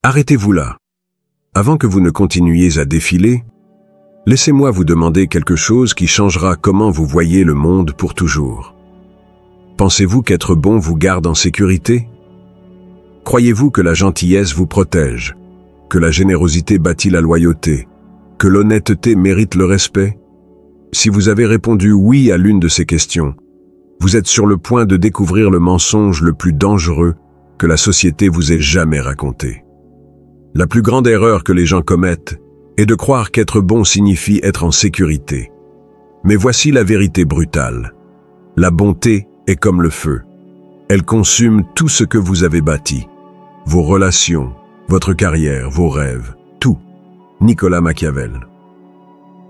Arrêtez-vous là. Avant que vous ne continuiez à défiler, laissez-moi vous demander quelque chose qui changera comment vous voyez le monde pour toujours. Pensez-vous qu'être bon vous garde en sécurité? Croyez-vous que la gentillesse vous protège, que la générosité bâtit la loyauté, que l'honnêteté mérite le respect? Si vous avez répondu oui à l'une de ces questions, vous êtes sur le point de découvrir le mensonge le plus dangereux que la société vous ait jamais raconté. La plus grande erreur que les gens commettent est de croire qu'être bon signifie être en sécurité. Mais voici la vérité brutale. La bonté est comme le feu. Elle consume tout ce que vous avez bâti. Vos relations, votre carrière, vos rêves, tout. Nicolas Machiavel.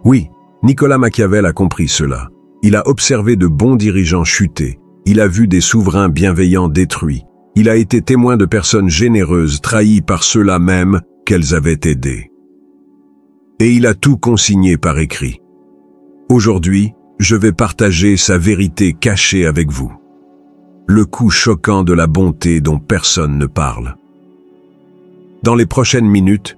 Oui, Nicolas Machiavel a compris cela. Il a observé de bons dirigeants chuter. Il a vu des souverains bienveillants détruits. Il a été témoin de personnes généreuses trahies par ceux-là même qu'elles avaient aidées. Et il a tout consigné par écrit. Aujourd'hui, je vais partager sa vérité cachée avec vous. Le coup choquant de la bonté dont personne ne parle. Dans les prochaines minutes,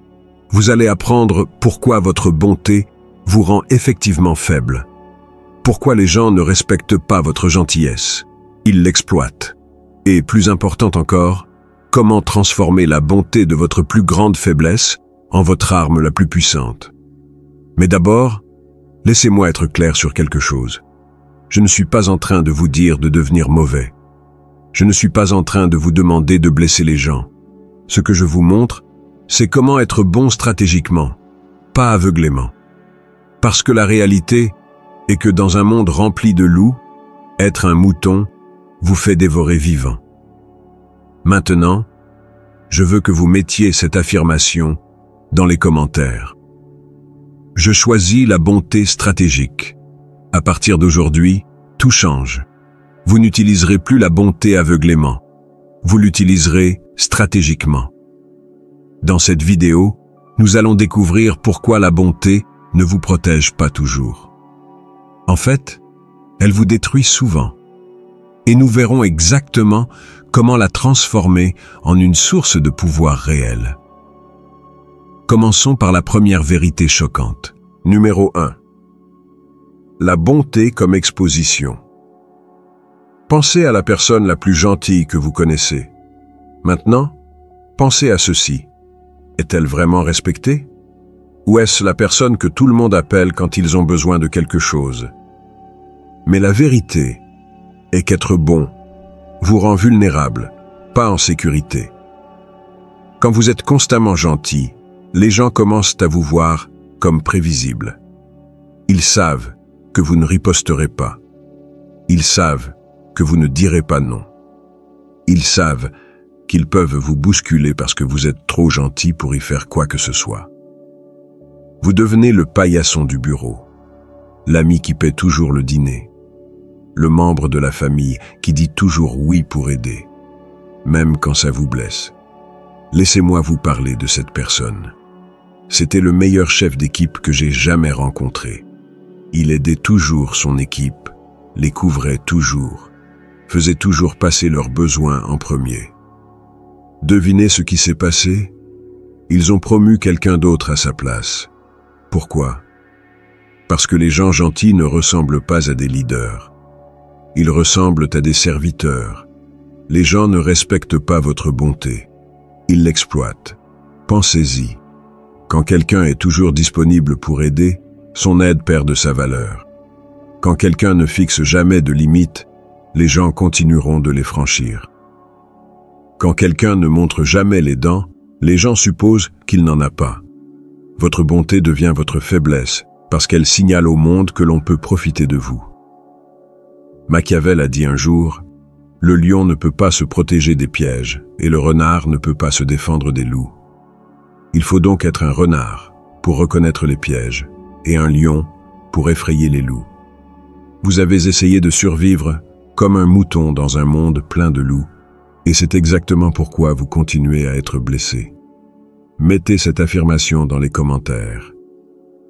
vous allez apprendre pourquoi votre bonté vous rend effectivement faible. Pourquoi les gens ne respectent pas votre gentillesse. Ils l'exploitent. Et plus important encore, comment transformer la bonté de votre plus grande faiblesse en votre arme la plus puissante. Mais d'abord, laissez-moi être clair sur quelque chose. Je ne suis pas en train de vous dire de devenir mauvais. Je ne suis pas en train de vous demander de blesser les gens. Ce que je vous montre, c'est comment être bon stratégiquement, pas aveuglément. Parce que la réalité est que dans un monde rempli de loups, être un mouton vous fait dévorer vivant. Maintenant, je veux que vous mettiez cette affirmation dans les commentaires. Je choisis la bonté stratégique. À partir d'aujourd'hui, tout change. Vous n'utiliserez plus la bonté aveuglément. Vous l'utiliserez stratégiquement. Dans cette vidéo, nous allons découvrir pourquoi la bonté ne vous protège pas toujours. En fait, elle vous détruit souvent. Et nous verrons exactement comment la transformer en une source de pouvoir réel. Commençons par la première vérité choquante. Numéro 1. La bonté comme exposition. Pensez à la personne la plus gentille que vous connaissez. Maintenant, pensez à ceci. Est-elle vraiment respectée? Ou est-ce la personne que tout le monde appelle quand ils ont besoin de quelque chose? Mais la vérité est qu'être bon vous rend vulnérable, pas en sécurité. Quand vous êtes constamment gentil, les gens commencent à vous voir comme prévisible. Ils savent que vous ne riposterez pas. Ils savent que vous ne direz pas non. Ils savent qu'ils peuvent vous bousculer parce que vous êtes trop gentil pour y faire quoi que ce soit. Vous devenez le paillasson du bureau, l'ami qui paie toujours le dîner, le membre de la famille qui dit toujours oui pour aider, même quand ça vous blesse. Laissez-moi vous parler de cette personne. C'était le meilleur chef d'équipe que j'ai jamais rencontré. Il aidait toujours son équipe, les couvrait toujours, faisait toujours passer leurs besoins en premier. Devinez ce qui s'est passé? Ils ont promu quelqu'un d'autre à sa place. Pourquoi? Parce que les gens gentils ne ressemblent pas à des leaders. Ils ressemblent à des serviteurs. Les gens ne respectent pas votre bonté. Ils l'exploitent. Pensez-y. Quand quelqu'un est toujours disponible pour aider, son aide perd de sa valeur. Quand quelqu'un ne fixe jamais de limites, les gens continueront de les franchir. Quand quelqu'un ne montre jamais les dents, les gens supposent qu'il n'en a pas. Votre bonté devient votre faiblesse parce qu'elle signale au monde que l'on peut profiter de vous. Machiavel a dit un jour, « Le lion ne peut pas se protéger des pièges et le renard ne peut pas se défendre des loups. Il faut donc être un renard pour reconnaître les pièges et un lion pour effrayer les loups. Vous avez essayé de survivre comme un mouton dans un monde plein de loups et c'est exactement pourquoi vous continuez à être blessé. Mettez cette affirmation dans les commentaires.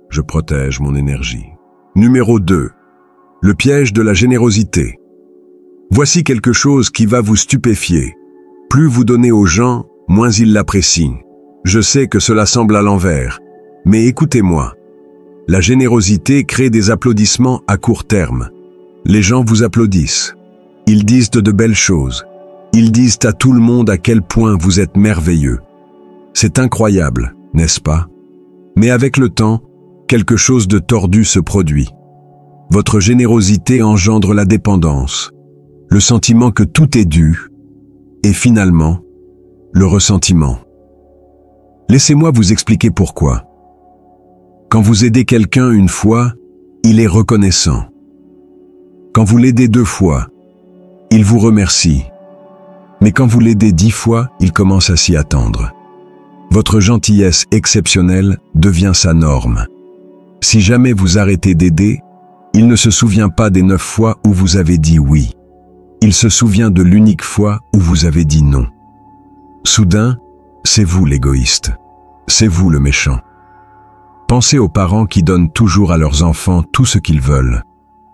Je protège mon énergie. Numéro 2. Le piège de la générosité. Voici quelque chose qui va vous stupéfier. Plus vous donnez aux gens, moins ils l'apprécient. Je sais que cela semble à l'envers, mais écoutez-moi. La générosité crée des applaudissements à court terme. Les gens vous applaudissent. Ils disent de belles choses. Ils disent à tout le monde à quel point vous êtes merveilleux. C'est incroyable, n'est-ce pas? Mais avec le temps, quelque chose de tordu se produit. Votre générosité engendre la dépendance, le sentiment que tout est dû, et finalement, le ressentiment. Laissez-moi vous expliquer pourquoi. Quand vous aidez quelqu'un une fois, il est reconnaissant. Quand vous l'aidez 2 fois, il vous remercie. Mais quand vous l'aidez 10 fois, il commence à s'y attendre. Votre gentillesse exceptionnelle devient sa norme. Si jamais vous arrêtez d'aider, il ne se souvient pas des 9 fois où vous avez dit oui. Il se souvient de l'unique fois où vous avez dit non. Soudain, c'est vous l'égoïste. C'est vous le méchant. Pensez aux parents qui donnent toujours à leurs enfants tout ce qu'ils veulent.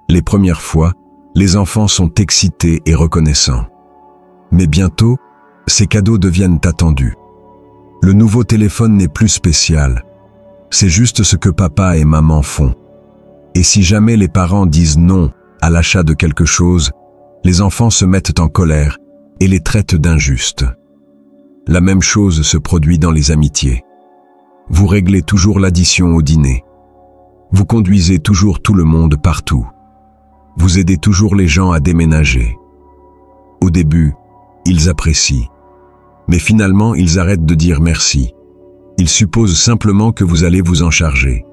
Les premières fois, les enfants sont excités et reconnaissants. Mais bientôt, ces cadeaux deviennent attendus. Le nouveau téléphone n'est plus spécial. C'est juste ce que papa et maman font. Et si jamais les parents disent non à l'achat de quelque chose, les enfants se mettent en colère et les traitent d'injustes. La même chose se produit dans les amitiés. Vous réglez toujours l'addition au dîner. Vous conduisez toujours tout le monde partout. Vous aidez toujours les gens à déménager. Au début, ils apprécient. Mais finalement, ils arrêtent de dire merci. Ils supposent simplement que vous allez vous en charger.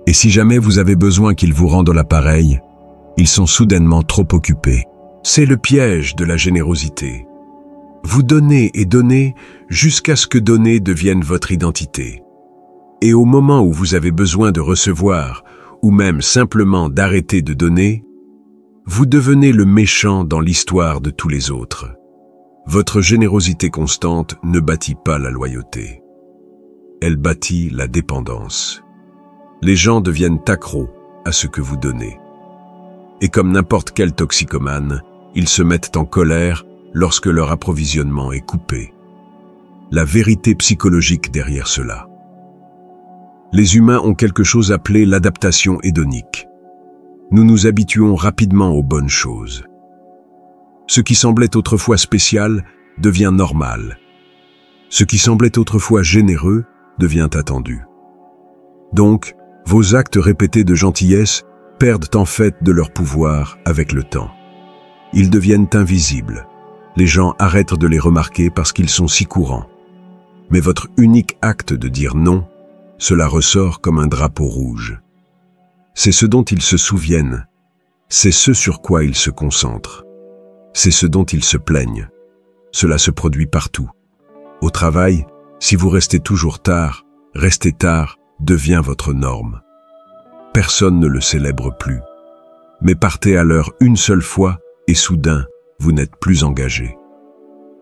Et si jamais vous avez besoin qu'ils vous rendent l'appareil, ils sont soudainement trop occupés. C'est le piège de la générosité. Vous donnez et donnez jusqu'à ce que donner devienne votre identité. Et au moment où vous avez besoin de recevoir, ou même simplement d'arrêter de donner, vous devenez le méchant dans l'histoire de tous les autres. Votre générosité constante ne bâtit pas la loyauté. Elle bâtit la dépendance. Les gens deviennent accros à ce que vous donnez. Et comme n'importe quel toxicomane, ils se mettent en colère lorsque leur approvisionnement est coupé. La vérité psychologique derrière cela. Les humains ont quelque chose appelé l'adaptation hédonique. Nous nous habituons rapidement aux bonnes choses. Ce qui semblait autrefois spécial devient normal. Ce qui semblait autrefois généreux devient attendu. Donc, vos actes répétés de gentillesse perdent en fait de leur pouvoir avec le temps. Ils deviennent invisibles. Les gens arrêtent de les remarquer parce qu'ils sont si courants. Mais votre unique acte de dire non, cela ressort comme un drapeau rouge. C'est ce dont ils se souviennent. C'est ce sur quoi ils se concentrent. C'est ce dont ils se plaignent. Cela se produit partout. Au travail, si vous restez toujours tard, rester tard devient votre norme. Personne ne le célèbre plus. Mais partez à l'heure une seule fois et soudain, vous n'êtes plus engagé.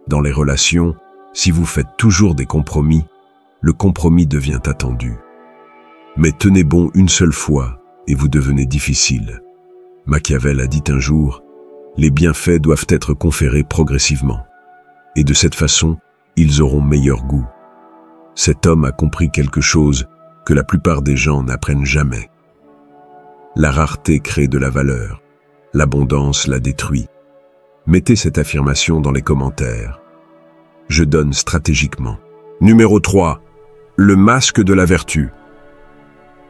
Dans les relations, si vous faites toujours des compromis, le compromis devient attendu. Mais tenez bon une seule fois et vous devenez difficile. Machiavel a dit un jour, les bienfaits doivent être conférés progressivement. Et de cette façon, ils auront meilleur goût. Cet homme a compris quelque chose que la plupart des gens n'apprennent jamais. La rareté crée de la valeur. L'abondance la détruit. Mettez cette affirmation dans les commentaires. Je donne stratégiquement. Numéro 3. Le masque de la vertu.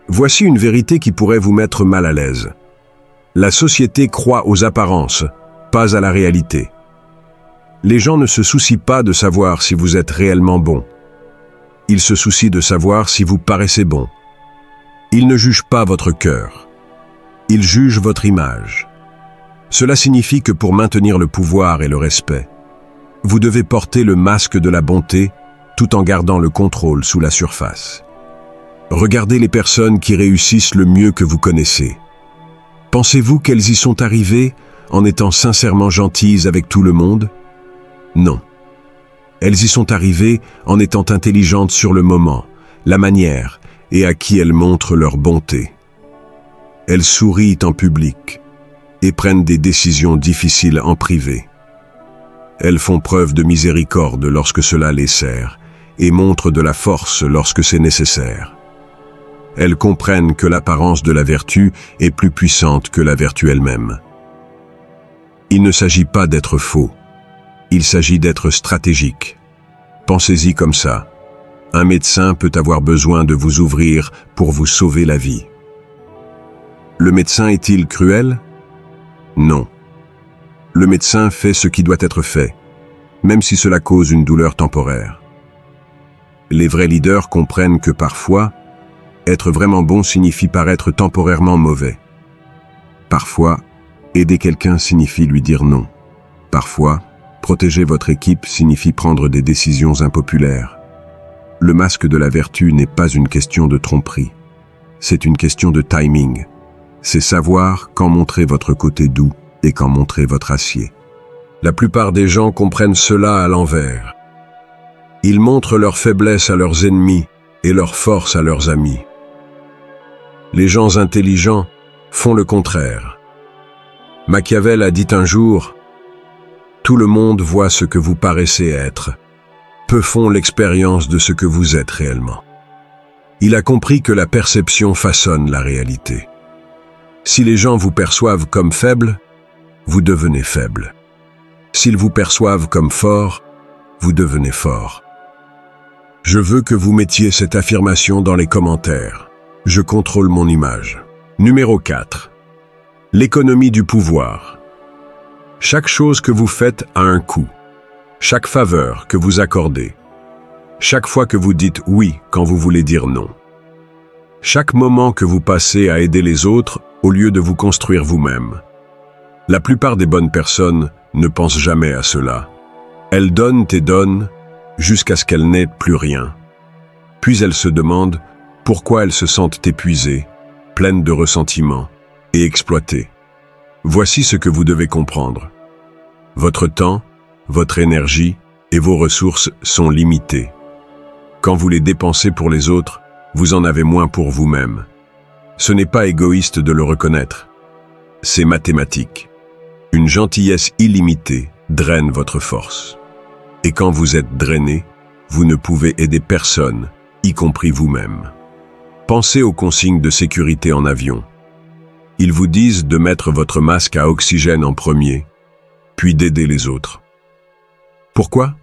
Voici une vérité qui pourrait vous mettre mal à l'aise. La société croit aux apparences, pas à la réalité. Les gens ne se soucient pas de savoir si vous êtes réellement bon. Ils se soucient de savoir si vous paraissez bon. Ils ne jugent pas votre cœur. Ils jugent votre image. Cela signifie que pour maintenir le pouvoir et le respect, vous devez porter le masque de la bonté tout en gardant le contrôle sous la surface. Regardez les personnes qui réussissent le mieux que vous connaissez. Pensez-vous qu'elles y sont arrivées en étant sincèrement gentilles avec tout le monde? Non. Elles y sont arrivées en étant intelligentes sur le moment, la manière et à qui elles montrent leur bonté. Elles sourient en public et prennent des décisions difficiles en privé. Elles font preuve de miséricorde lorsque cela les sert et montrent de la force lorsque c'est nécessaire. Elles comprennent que l'apparence de la vertu est plus puissante que la vertu elle-même. Il ne s'agit pas d'être faux, il s'agit d'être stratégique. Pensez-y comme ça. Un médecin peut avoir besoin de vous ouvrir pour vous sauver la vie. Le médecin est-il cruel? Non. Le médecin fait ce qui doit être fait, même si cela cause une douleur temporaire. Les vrais leaders comprennent que parfois, être vraiment bon signifie paraître temporairement mauvais. Parfois, aider quelqu'un signifie lui dire non. Parfois, protéger votre équipe signifie prendre des décisions impopulaires. Le masque de la vertu n'est pas une question de tromperie. C'est une question de timing. C'est savoir quand montrer votre côté doux et quand montrer votre acier. La plupart des gens comprennent cela à l'envers. Ils montrent leur faiblesse à leurs ennemis et leur force à leurs amis. Les gens intelligents font le contraire. Machiavel a dit un jour « Tout le monde voit ce que vous paraissez être. Peu font l'expérience de ce que vous êtes réellement. » Il a compris que la perception façonne la réalité. Si les gens vous perçoivent comme faible, vous devenez faible. S'ils vous perçoivent comme fort, vous devenez fort. Je veux que vous mettiez cette affirmation dans les commentaires. Je contrôle mon image. Numéro 4. L'économie du pouvoir. Chaque chose que vous faites a un coût. Chaque faveur que vous accordez. Chaque fois que vous dites oui quand vous voulez dire non. Chaque moment que vous passez à aider les autres au lieu de vous construire vous-même. La plupart des bonnes personnes ne pensent jamais à cela. Elles donnent et donnent jusqu'à ce qu'elles n'aient plus rien. Puis elles se demandent pourquoi elles se sentent épuisées, pleines de ressentiment et exploitées. Voici ce que vous devez comprendre. Votre temps, votre énergie et vos ressources sont limitées. Quand vous les dépensez pour les autres, vous en avez moins pour vous-même. Ce n'est pas égoïste de le reconnaître. C'est mathématique. Une gentillesse illimitée draine votre force. Et quand vous êtes drainé, vous ne pouvez aider personne, y compris vous-même. Pensez aux consignes de sécurité en avion. Ils vous disent de mettre votre masque à oxygène en premier, puis d'aider les autres. Pourquoi?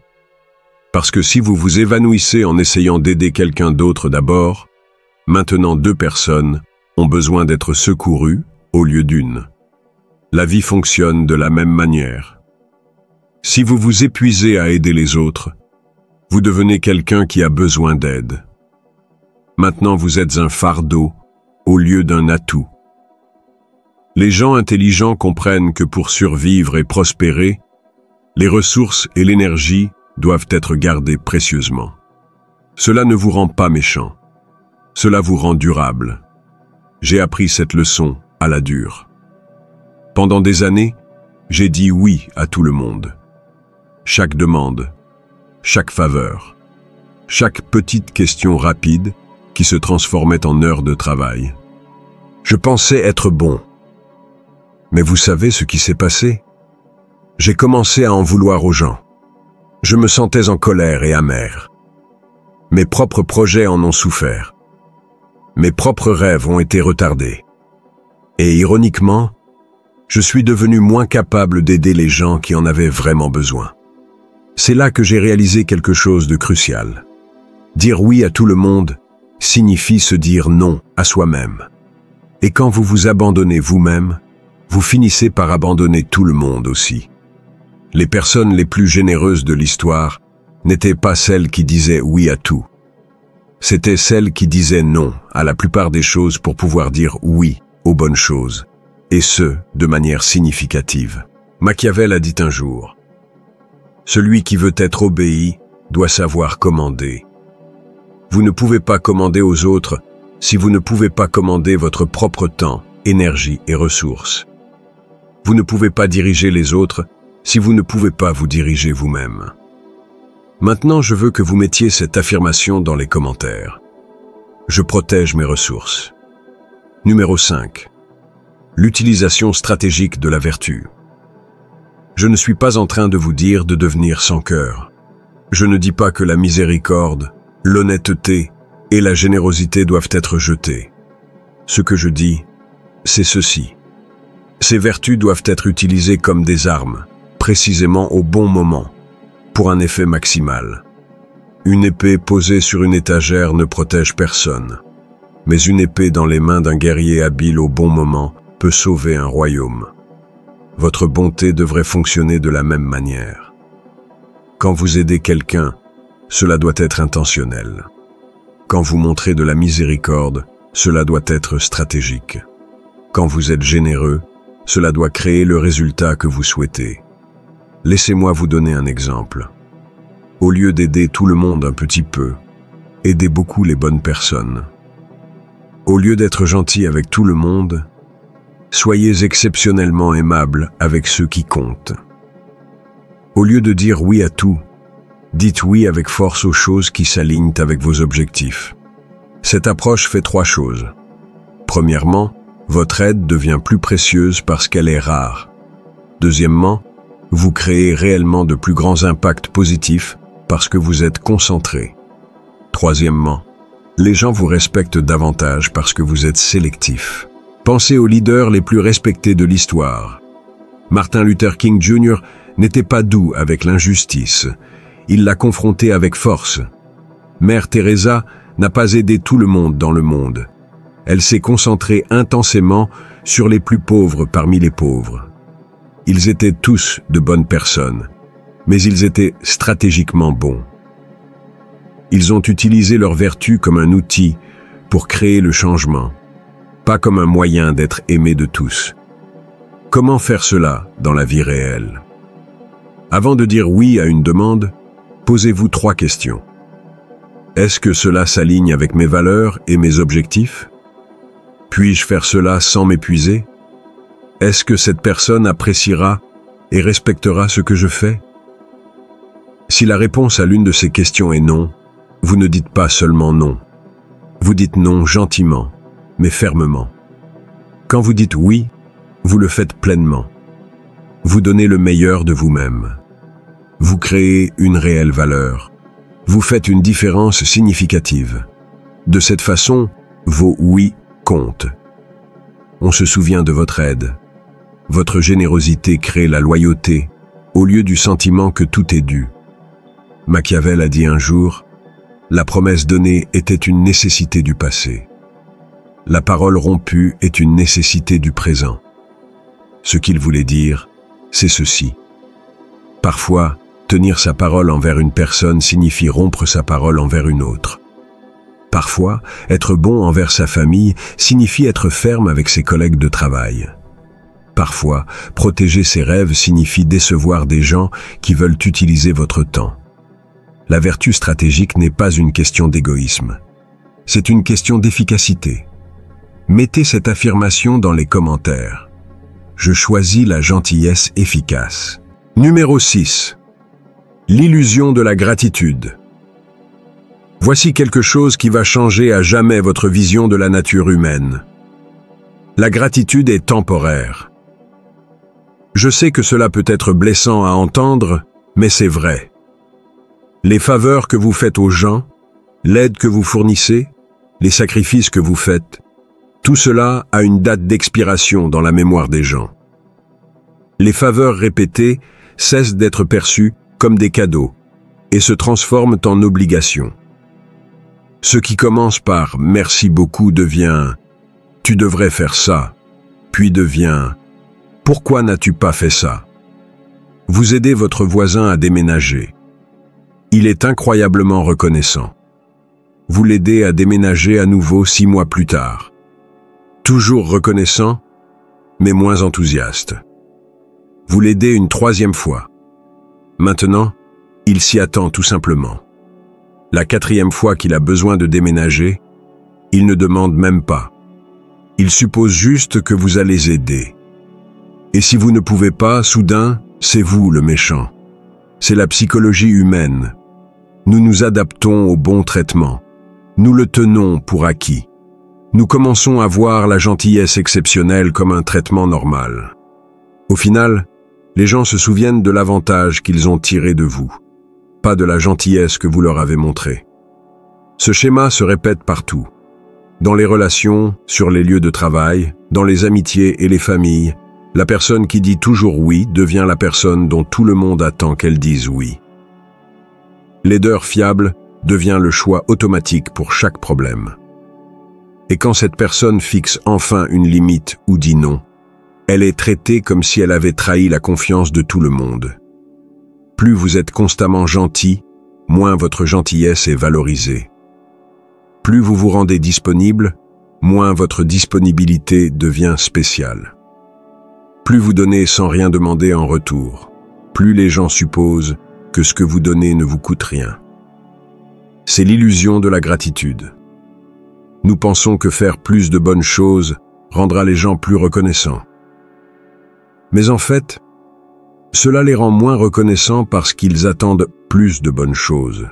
Parce que si vous vous évanouissez en essayant d'aider quelqu'un d'autre d'abord, maintenant 2 personnes ont besoin d'être secourues au lieu d'une. La vie fonctionne de la même manière. Si vous vous épuisez à aider les autres, vous devenez quelqu'un qui a besoin d'aide. Maintenant vous êtes un fardeau au lieu d'un atout. Les gens intelligents comprennent que pour survivre et prospérer, les ressources et l'énergie doivent être gardées précieusement. Cela ne vous rend pas méchant. Cela vous rend durable. J'ai appris cette leçon à la dure. Pendant des années, j'ai dit oui à tout le monde. Chaque demande, chaque faveur, chaque petite question rapide qui se transformait en heures de travail. Je pensais être bon. Mais vous savez ce qui s'est passé? J'ai commencé à en vouloir aux gens. Je me sentais en colère et amer. Mes propres projets en ont souffert. Mes propres rêves ont été retardés. Et ironiquement, je suis devenu moins capable d'aider les gens qui en avaient vraiment besoin. C'est là que j'ai réalisé quelque chose de crucial. Dire oui à tout le monde signifie se dire non à soi-même. Et quand vous vous abandonnez vous-même, vous finissez par abandonner tout le monde aussi. Les personnes les plus généreuses de l'histoire n'étaient pas celles qui disaient oui à tout. C'étaient celles qui disaient non à la plupart des choses pour pouvoir dire oui aux bonnes choses, et ce, de manière significative. Machiavel a dit un jour « Celui qui veut être obéi doit savoir commander. » Vous ne pouvez pas commander aux autres si vous ne pouvez pas commander votre propre temps, énergie et ressources. Vous ne pouvez pas diriger les autres si vous ne pouvez pas vous diriger vous-même. Maintenant, je veux que vous mettiez cette affirmation dans les commentaires. Je protège mes ressources. Numéro 5. L'utilisation stratégique de la vertu. Je ne suis pas en train de vous dire de devenir sans cœur. Je ne dis pas que la miséricorde, l'honnêteté et la générosité doivent être jetées. Ce que je dis, c'est ceci. Ces vertus doivent être utilisées comme des armes, précisément au bon moment, pour un effet maximal. Une épée posée sur une étagère ne protège personne, mais une épée dans les mains d'un guerrier habile au bon moment peut sauver un royaume. Votre bonté devrait fonctionner de la même manière. Quand vous aidez quelqu'un, cela doit être intentionnel. Quand vous montrez de la miséricorde, cela doit être stratégique. Quand vous êtes généreux, cela doit créer le résultat que vous souhaitez. Laissez-moi vous donner un exemple. Au lieu d'aider tout le monde un petit peu, aidez beaucoup les bonnes personnes. Au lieu d'être gentil avec tout le monde, soyez exceptionnellement aimable avec ceux qui comptent. Au lieu de dire oui à tout, dites oui avec force aux choses qui s'alignent avec vos objectifs. Cette approche fait 3 choses. Premièrement, votre aide devient plus précieuse parce qu'elle est rare. Deuxièmement, vous créez réellement de plus grands impacts positifs parce que vous êtes concentré. Troisièmement, les gens vous respectent davantage parce que vous êtes sélectif. Pensez aux leaders les plus respectés de l'histoire. Martin Luther King Jr. n'était pas doux avec l'injustice. Il l'a confronté avec force. Mère Teresa n'a pas aidé tout le monde dans le monde. Elle s'est concentrée intensément sur les plus pauvres parmi les pauvres. Ils étaient tous de bonnes personnes, mais ils étaient stratégiquement bons. Ils ont utilisé leur vertu comme un outil pour créer le changement, pas comme un moyen d'être aimé de tous. Comment faire cela dans la vie réelle? Avant de dire oui à une demande, posez-vous 3 questions. Est-ce que cela s'aligne avec mes valeurs et mes objectifs? Puis-je faire cela sans m'épuiser? Est-ce que cette personne appréciera et respectera ce que je fais? Si la réponse à l'une de ces questions est non, vous ne dites pas seulement non. Vous dites non gentiment, mais fermement. Quand vous dites oui, vous le faites pleinement. Vous donnez le meilleur de vous-même. Vous créez une réelle valeur. Vous faites une différence significative. De cette façon, vos oui comptent. On se souvient de votre aide. Votre générosité crée la loyauté, au lieu du sentiment que tout est dû. Machiavel a dit un jour, « La promesse donnée était une nécessité du passé. La parole rompue est une nécessité du présent. » Ce qu'il voulait dire, c'est ceci. Parfois, tenir sa parole envers une personne signifie rompre sa parole envers une autre. Parfois, être bon envers sa famille signifie être ferme avec ses collègues de travail. Parfois, protéger ses rêves signifie décevoir des gens qui veulent utiliser votre temps. La vertu stratégique n'est pas une question d'égoïsme. C'est une question d'efficacité. Mettez cette affirmation dans les commentaires. Je choisis la gentillesse efficace. Numéro 6. L'illusion de la gratitude. Voici quelque chose qui va changer à jamais votre vision de la nature humaine. La gratitude est temporaire. Je sais que cela peut être blessant à entendre, mais c'est vrai. Les faveurs que vous faites aux gens, l'aide que vous fournissez, les sacrifices que vous faites, tout cela a une date d'expiration dans la mémoire des gens. Les faveurs répétées cessent d'être perçues comme des cadeaux et se transforment en obligations. Ce qui commence par « merci beaucoup » devient « tu devrais faire ça », puis devient « pourquoi n'as-tu pas fait ça ?» Vous aidez votre voisin à déménager. Il est incroyablement reconnaissant. Vous l'aidez à déménager à nouveau 6 mois plus tard. Toujours reconnaissant, mais moins enthousiaste. Vous l'aidez une 3e fois. Maintenant, il s'y attend tout simplement. La 4e fois qu'il a besoin de déménager, il ne demande même pas. Il suppose juste que vous allez aider. Et si vous ne pouvez pas, soudain, c'est vous le méchant. C'est la psychologie humaine. Nous nous adaptons au bon traitement. Nous le tenons pour acquis. Nous commençons à voir la gentillesse exceptionnelle comme un traitement normal. Au final, les gens se souviennent de l'avantage qu'ils ont tiré de vous. pas de la gentillesse que vous leur avez montrée. Ce schéma se répète partout. Dans les relations, sur les lieux de travail, dans les amitiés et les familles, la personne qui dit toujours oui devient la personne dont tout le monde attend qu'elle dise oui. L'aideur fiable devient le choix automatique pour chaque problème. Et quand cette personne fixe enfin une limite ou dit non, elle est traitée comme si elle avait trahi la confiance de tout le monde. Plus vous êtes constamment gentil, moins votre gentillesse est valorisée. Plus vous vous rendez disponible, moins votre disponibilité devient spéciale. Plus vous donnez sans rien demander en retour, plus les gens supposent que ce que vous donnez ne vous coûte rien. C'est l'illusion de la gratitude. Nous pensons que faire plus de bonnes choses rendra les gens plus reconnaissants. Mais en fait, cela les rend moins reconnaissants parce qu'ils attendent plus de bonnes choses.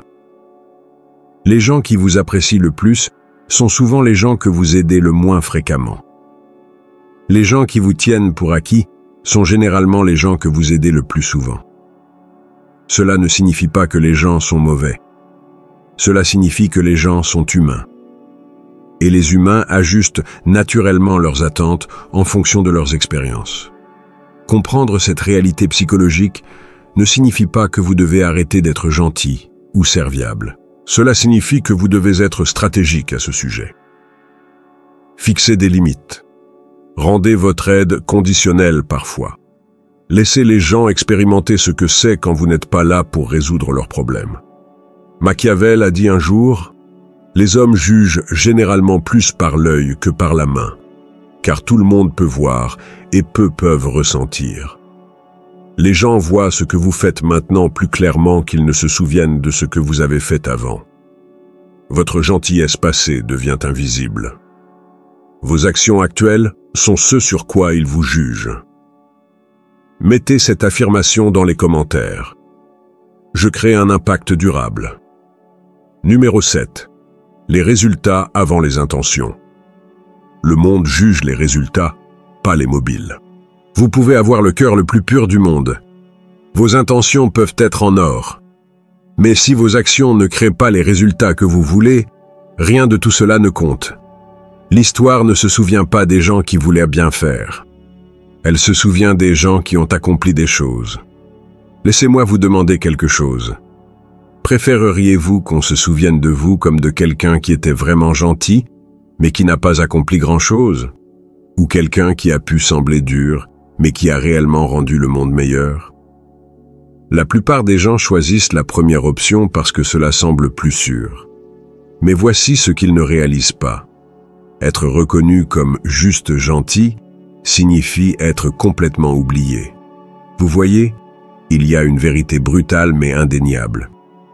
Les gens qui vous apprécient le plus sont souvent les gens que vous aidez le moins fréquemment. Les gens qui vous tiennent pour acquis sont généralement les gens que vous aidez le plus souvent. Cela ne signifie pas que les gens sont mauvais. Cela signifie que les gens sont humains. Et les humains ajustent naturellement leurs attentes en fonction de leurs expériences. Comprendre cette réalité psychologique ne signifie pas que vous devez arrêter d'être gentil ou serviable. Cela signifie que vous devez être stratégique à ce sujet. Fixez des limites. Rendez votre aide conditionnelle parfois. Laissez les gens expérimenter ce que c'est quand vous n'êtes pas là pour résoudre leurs problèmes. Machiavel a dit un jour, « Les hommes jugent généralement plus par l'œil que par la main, car tout le monde peut voir et peu peuvent ressentir. Les gens voient ce que vous faites maintenant plus clairement qu'ils ne se souviennent de ce que vous avez fait avant. Votre gentillesse passée devient invisible. Vos actions actuelles sont ce sur quoi ils vous jugent. » Mettez cette affirmation dans les commentaires. Je crée un impact durable. Numéro 7. Les résultats avant les intentions. Le monde juge les résultats, pas les mobiles. Vous pouvez avoir le cœur le plus pur du monde. Vos intentions peuvent être en or. Mais si vos actions ne créent pas les résultats que vous voulez, rien de tout cela ne compte. L'histoire ne se souvient pas des gens qui voulaient bien faire. Elle se souvient des gens qui ont accompli des choses. Laissez-moi vous demander quelque chose. Préféreriez-vous qu'on se souvienne de vous comme de quelqu'un qui était vraiment gentil, mais qui n'a pas accompli grand-chose? Ou quelqu'un qui a pu sembler dur, mais qui a réellement rendu le monde meilleur? La plupart des gens choisissent la première option parce que cela semble plus sûr. Mais voici ce qu'ils ne réalisent pas. Être reconnu comme juste gentil signifie être complètement oublié. Vous voyez, il y a une vérité brutale mais indéniable.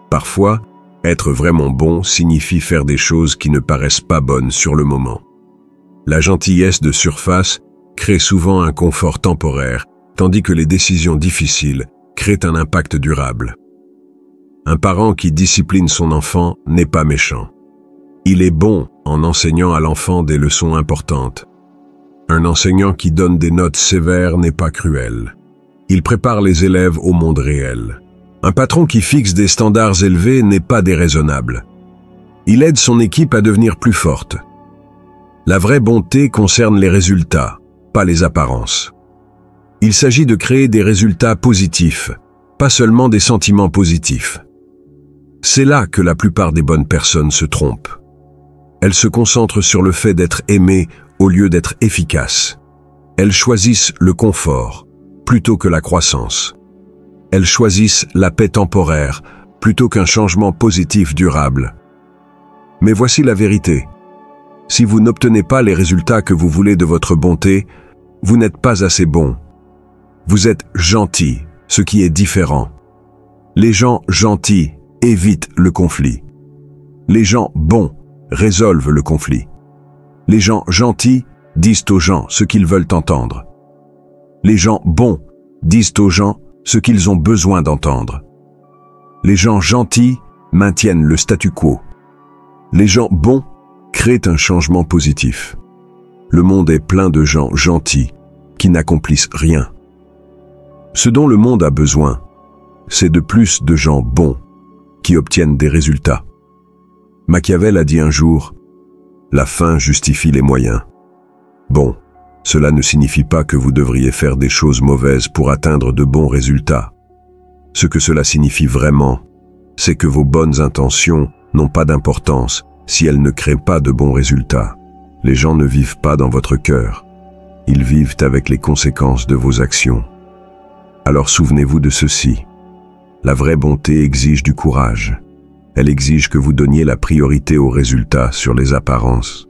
Parfois, être vraiment bon signifie faire des choses qui ne paraissent pas bonnes sur le moment. La gentillesse de surface crée souvent un confort temporaire, tandis que les décisions difficiles créent un impact durable. Un parent qui discipline son enfant n'est pas méchant. Il est bon en enseignant à l'enfant des leçons importantes. Un enseignant qui donne des notes sévères n'est pas cruel. Il prépare les élèves au monde réel. Un patron qui fixe des standards élevés n'est pas déraisonnable. Il aide son équipe à devenir plus forte. La vraie bonté concerne les résultats, pas les apparences. Il s'agit de créer des résultats positifs, pas seulement des sentiments positifs. C'est là que la plupart des bonnes personnes se trompent. Elles se concentrent sur le fait d'être aimées au lieu d'être efficaces. Elles choisissent le confort plutôt que la croissance. Elles choisissent la paix temporaire plutôt qu'un changement positif durable. Mais voici la vérité. Si vous n'obtenez pas les résultats que vous voulez de votre bonté, vous n'êtes pas assez bon. Vous êtes gentil, ce qui est différent. Les gens gentils évitent le conflit. Les gens bons résolvent le conflit. Les gens gentils disent aux gens ce qu'ils veulent entendre. Les gens bons disent aux gens ce qu'ils ont besoin d'entendre. Les gens gentils maintiennent le statu quo. Les gens bons créent un changement positif. Le monde est plein de gens gentils qui n'accomplissent rien. Ce dont le monde a besoin, c'est de plus de gens bons qui obtiennent des résultats. Machiavel a dit un jour, « La fin justifie les moyens ». Bon, cela ne signifie pas que vous devriez faire des choses mauvaises pour atteindre de bons résultats. Ce que cela signifie vraiment, c'est que vos bonnes intentions n'ont pas d'importance si elles ne créent pas de bons résultats. Les gens ne vivent pas dans votre cœur. Ils vivent avec les conséquences de vos actions. Alors souvenez-vous de ceci. La vraie bonté exige du courage. Elle exige que vous donniez la priorité aux résultats sur les apparences.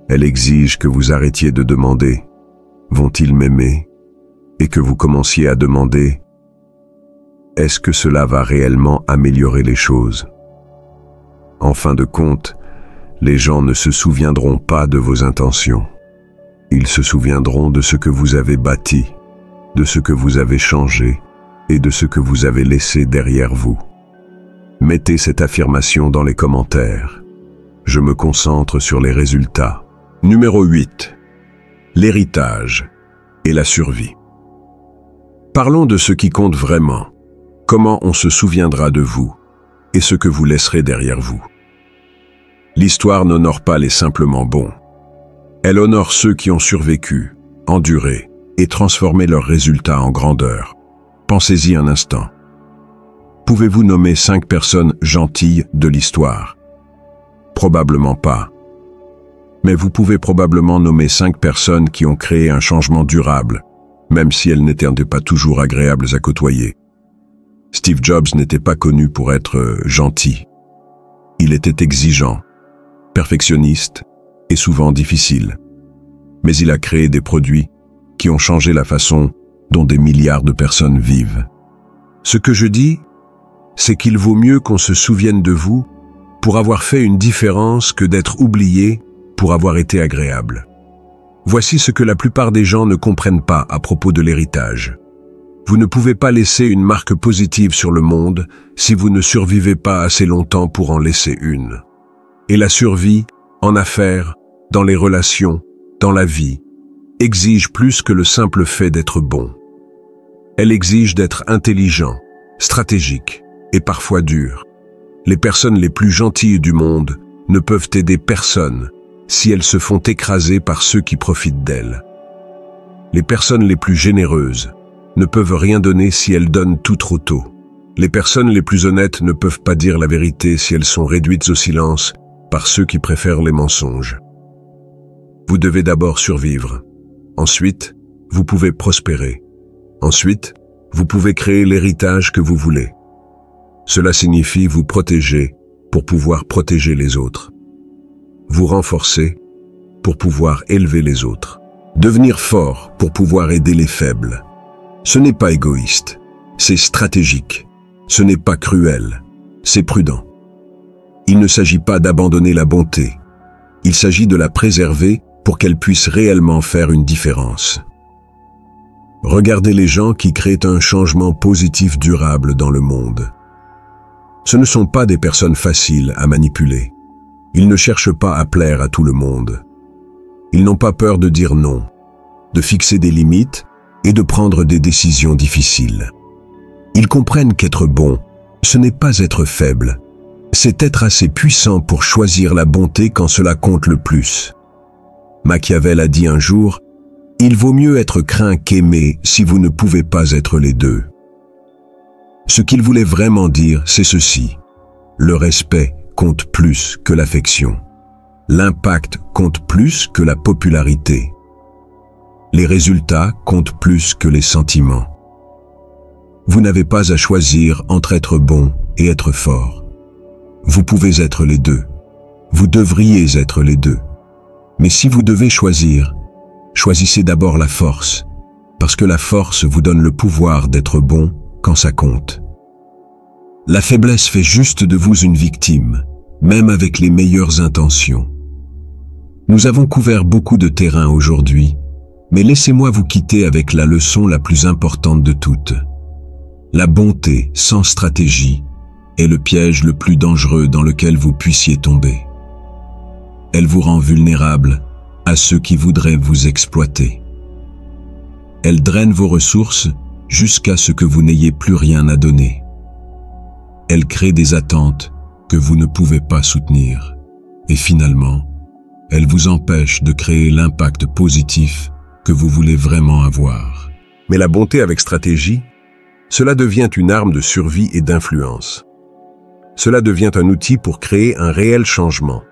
Elle exige que vous arrêtiez de demander « Vont-ils m'aimer ?» et que vous commenciez à demander « Est-ce que cela va réellement améliorer les choses ?» En fin de compte, les gens ne se souviendront pas de vos intentions. Ils se souviendront de ce que vous avez bâti, de ce que vous avez changé et de ce que vous avez laissé derrière vous. Mettez cette affirmation dans les commentaires. Je me concentre sur les résultats. Numéro 8. L'héritage et la survie. Parlons de ce qui compte vraiment. Comment on se souviendra de vous et ce que vous laisserez derrière vous. L'histoire n'honore pas les simplement bons. Elle honore ceux qui ont survécu, enduré et transformé leurs résultats en grandeur. Pensez-y un instant. Pouvez-vous nommer 5 personnes gentilles de l'histoire? Probablement pas. Mais vous pouvez probablement nommer 5 personnes qui ont créé un changement durable, même si elles n'étaient pas toujours agréables à côtoyer. Steve Jobs n'était pas connu pour être gentil. Il était exigeant, perfectionniste et souvent difficile. Mais il a créé des produits qui ont changé la façon dont des milliards de personnes vivent. Ce que je dis, c'est qu'il vaut mieux qu'on se souvienne de vous pour avoir fait une différence que d'être oublié pour avoir été agréable. Voici ce que la plupart des gens ne comprennent pas à propos de l'héritage. Vous ne pouvez pas laisser une marque positive sur le monde si vous ne survivez pas assez longtemps pour en laisser une. Et la survie, en affaires, dans les relations, dans la vie, exige plus que le simple fait d'être bon. Elle exige d'être intelligent, stratégique et parfois dur. Les personnes les plus gentilles du monde ne peuvent aider personne si elles se font écraser par ceux qui profitent d'elles. Les personnes les plus généreuses ne peuvent rien donner si elles donnent tout trop tôt. Les personnes les plus honnêtes ne peuvent pas dire la vérité si elles sont réduites au silence par ceux qui préfèrent les mensonges. Vous devez d'abord survivre. Ensuite, vous pouvez prospérer. Ensuite, vous pouvez créer l'héritage que vous voulez. Cela signifie vous protéger pour pouvoir protéger les autres. Vous renforcer pour pouvoir élever les autres. Devenir fort pour pouvoir aider les faibles. Ce n'est pas égoïste, c'est stratégique. Ce n'est pas cruel, c'est prudent. Il ne s'agit pas d'abandonner la bonté. Il s'agit de la préserver pour qu'elle puisse réellement faire une différence. Regardez les gens qui créent un changement positif durable dans le monde. Ce ne sont pas des personnes faciles à manipuler. Ils ne cherchent pas à plaire à tout le monde. Ils n'ont pas peur de dire non, de fixer des limites et de prendre des décisions difficiles. Ils comprennent qu'être bon, ce n'est pas être faible, c'est être assez puissant pour choisir la bonté quand cela compte le plus. Machiavel a dit un jour, « Il vaut mieux être craint qu'aimé si vous ne pouvez pas être les deux. » Ce qu'il voulait vraiment dire, c'est ceci. Le respect compte plus que l'affection. L'impact compte plus que la popularité. Les résultats comptent plus que les sentiments. Vous n'avez pas à choisir entre être bon et être fort. Vous pouvez être les deux. Vous devriez être les deux. Mais si vous devez choisir, choisissez d'abord la force, parce que la force vous donne le pouvoir d'être bon quand ça compte. La faiblesse fait juste de vous une victime, même avec les meilleures intentions. Nous avons couvert beaucoup de terrain aujourd'hui, mais laissez-moi vous quitter avec la leçon la plus importante de toutes. La bonté sans stratégie est le piège le plus dangereux dans lequel vous puissiez tomber. Elle vous rend vulnérable à ceux qui voudraient vous exploiter. Elle draine vos ressources jusqu'à ce que vous n'ayez plus rien à donner. Elle crée des attentes que vous ne pouvez pas soutenir. Et finalement, elle vous empêche de créer l'impact positif que vous voulez vraiment avoir. Mais la bonté avec stratégie, cela devient une arme de survie et d'influence. Cela devient un outil pour créer un réel changement.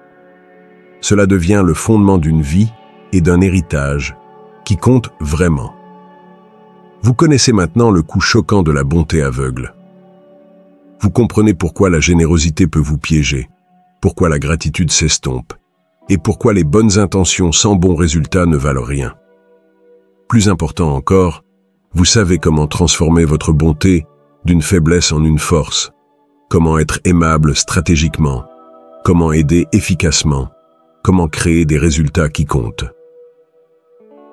Cela devient le fondement d'une vie et d'un héritage qui compte vraiment. Vous connaissez maintenant le coup choquant de la bonté aveugle. Vous comprenez pourquoi la générosité peut vous piéger, pourquoi la gratitude s'estompe, et pourquoi les bonnes intentions sans bons résultats ne valent rien. Plus important encore, vous savez comment transformer votre bonté d'une faiblesse en une force, comment être aimable stratégiquement, comment aider efficacement, comment créer des résultats qui comptent.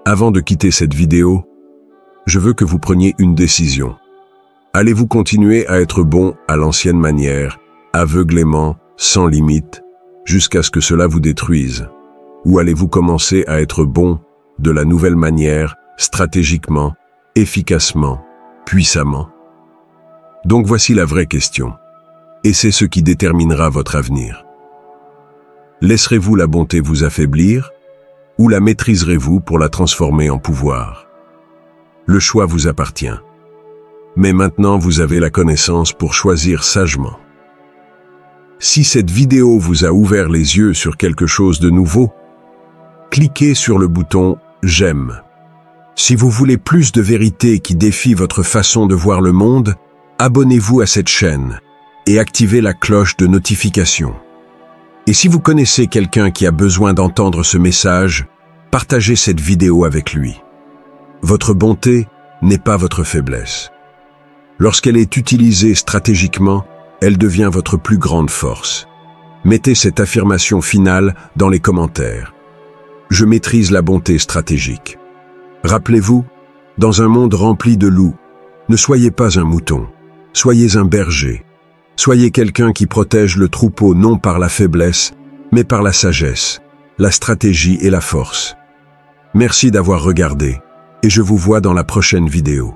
Avant de quitter cette vidéo, je veux que vous preniez une décision. Allez-vous continuer à être bon à l'ancienne manière, aveuglément, sans limite, jusqu'à ce que cela vous détruise? Ou allez-vous commencer à être bon de la nouvelle manière, stratégiquement, efficacement, puissamment? Donc voici la vraie question. Et c'est ce qui déterminera votre avenir. Laisserez-vous la bonté vous affaiblir, ou la maîtriserez-vous pour la transformer en pouvoir? Le choix vous appartient. Mais maintenant vous avez la connaissance pour choisir sagement. Si cette vidéo vous a ouvert les yeux sur quelque chose de nouveau, cliquez sur le bouton « J'aime ». Si vous voulez plus de vérité qui défie votre façon de voir le monde, abonnez-vous à cette chaîne et activez la cloche de notification. Et si vous connaissez quelqu'un qui a besoin d'entendre ce message, partagez cette vidéo avec lui. Votre bonté n'est pas votre faiblesse. Lorsqu'elle est utilisée stratégiquement, elle devient votre plus grande force. Mettez cette affirmation finale dans les commentaires. Je maîtrise la bonté stratégique. Rappelez-vous, dans un monde rempli de loups, ne soyez pas un mouton, soyez un berger. Soyez quelqu'un qui protège le troupeau non par la faiblesse, mais par la sagesse, la stratégie et la force. Merci d'avoir regardé, et je vous vois dans la prochaine vidéo.